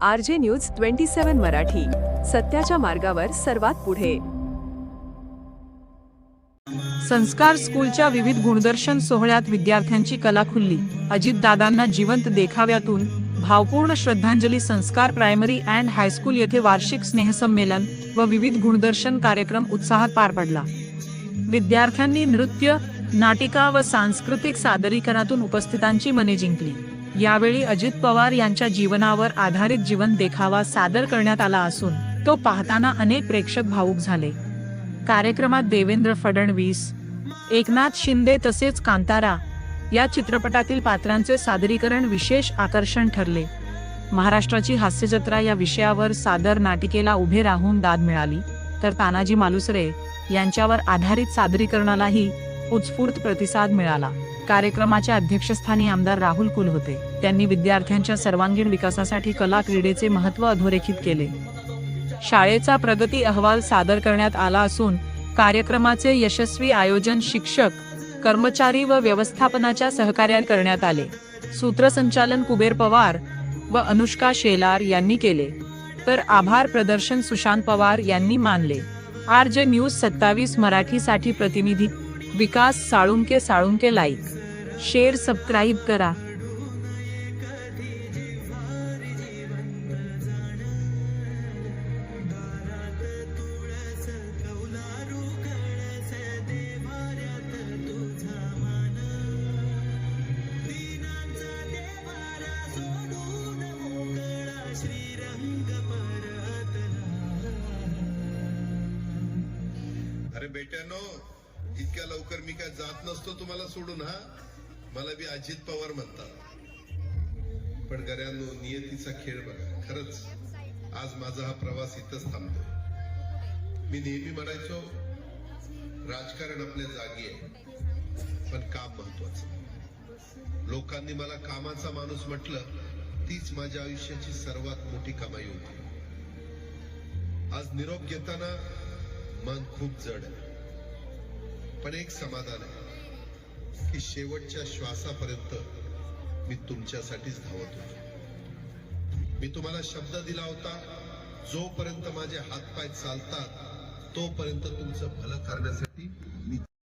RJ news 27 Marathi, सत्याच्या मार्गावर सर्वात पुढे। संस्कार स्कूलच्या विविध गुणदर्शन सोहळ्यात विद्यार्थ्यांची कला खुलली। अजितदादांना जिवंत देखाव्यातून भावपूर्ण श्रद्धांजली। संस्कार प्रायमरी अँड हायस्कूल येथे वार्षिक स्नेहसंमेलन व विविध गुणदर्शन कार्यक्रम उत्साहात पार पडला। विद्यार्थ्यांनी नृत्य, नाटिका व सांस्कृतिक सादरीकरणातून उपस्थितांची मने जिंकली। यावेळी अजित पवार यांच्या जीवनावर आधारित जीवन देखावा सादर करण्यात आला असून तो पाहताना अनेक प्रेक्षक भावुक झाले। कार्यक्रमात देवेंद्र फडणवीस, एकनाथ शिंदे तसेच कांतारा या चित्रपटातील पात्रांचे सादरीकरण विशेष आकर्षण ठरले। महाराष्ट्राची हास्यजत्रा या विषयावर सादर नाटिकेला उभे राहून दाद मिळाली, तर तानाजी मालुसरे यांच्यावर आधारित सादरीकरणालाही उत्स्फूर्त प्रतिसाद मिळाला। कार्यक्रमाच्या अध्यक्षस्थानी आमदार राहुल कुल होते। त्यांनी विद्यार्थ्यांच्या सर्वांगीण विकासासाठी कला क्रीडेचे महत्त्व अधोरेखित केले। शाळेचा प्रगती अहवाल सादर करण्यात आला असून कार्यक्रमाचे यशस्वी आयोजन शिक्षक, कर्मचारी व व्यवस्थापनाच्या सहकार्याने करण्यात आले। सूत्रसंचालन कुबेर पवार व अनुष्का शेलार यांनी केले, तर आभार प्रदर्शन सुशांत पवार यांनी मानले। RJ न्यूज 27 मराठीसाठी प्रतिनिधी विकास साळुंके। लाईक, शेअर, सबस्क्राईब करा। अरे बेट्यानो, इतक्या लवकर मी काय जात नसतो तुम्हाला सोडून। हा, मला बी अजित पवार म्हणतात। पण गऱ्यांनो, नियतीचा खेळ बघा। खरंच आज माझा हा प्रवास इथंच थांबतोय। मी नेहमी म्हणायचो, राजकारण आपल्या जागी आहे, पण काम महत्वाचं। लोकांनी मला कामाचा माणूस म्हटलं, तीच माझ्या आयुष्याची सर्वात मोठी कमाई होती। आज निरोप घेताना मन खूप जड आहे, पण एक समाधान आहे की शेवटच्या श्वासापर्यंत मी तुमच्यासाठीच धावत होतो। मी तुम्हाला शब्द दिला होता, जोपर्यंत माझे हातपाय चालतात तोपर्यंत तुमचं भलं करण्यासाठी